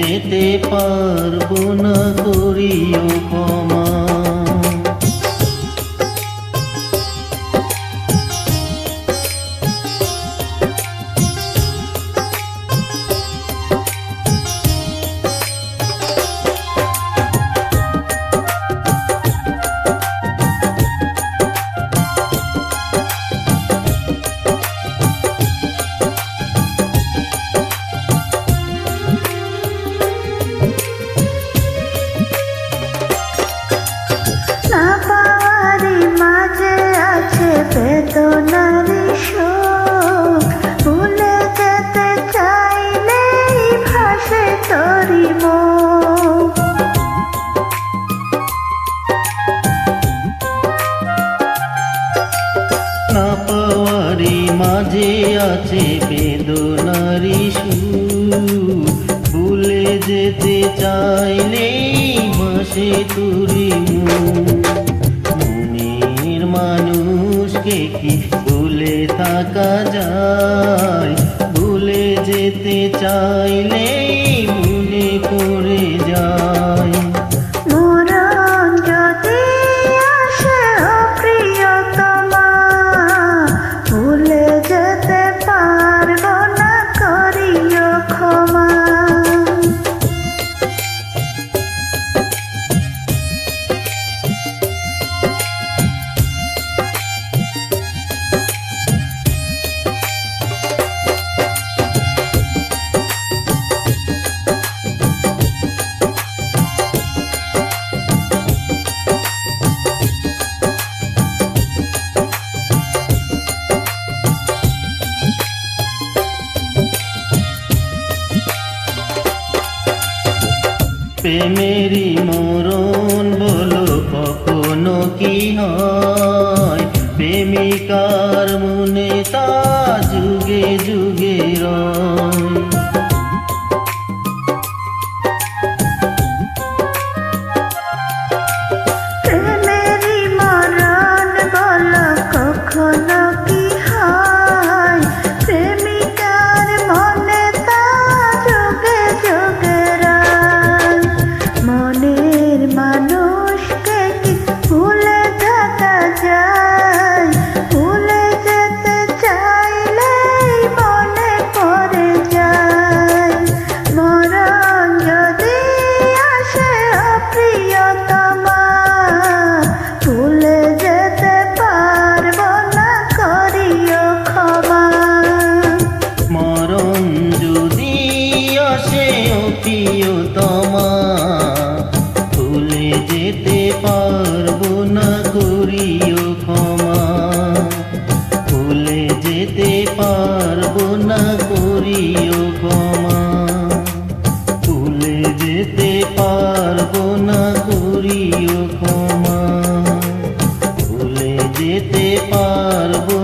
যেতে পারবো না করিও ক্ষমা। বেদনারি শোক ভুলে যেতে চাইলেই ভাসে তোরি মুখ। না পাওয়ারি মাঝে আছে বেদনারি সুখ, ভুলে যেতে চাইলেই ভাসে তোরি মুখ। মনের মানুষকে কি ভুলে থাকা যায়, ভুলে যেতে চাইলেই মনে পড়ে যায়। মরণ যদি আসে ও প্রিয়তমা, ভুলে যেতে পারবো না করিও ক্ষমা। প্রেমেরই মরণ বলো কখনো কি হয়, প্রেমিকার মনে তা যুগে যুগে রয়। প্রেমেরই মরণ বলো কখনো কি হয়, প্রেমিকার মনে তা যুগে যুগে রয়। মনের মানুষকে কি ভুলে থাকা যায়, ভুলে যেতে চাইলেই মনে পড়ে যায়। মরণ যদি আসে ও প্রিয়তমা, ভুলে যেতে পারবো না করিও ক্ষমা। মরণ যদি আসে ও প্রিয়তমা, ভুলে যেতে পারবো না করিও ক্ষমা। ভুলে যেতে পারবো না করিও ক্ষমা। ভুলে যেতে পারবো না করিও ক্ষমা। ভুলে যেতে পারবো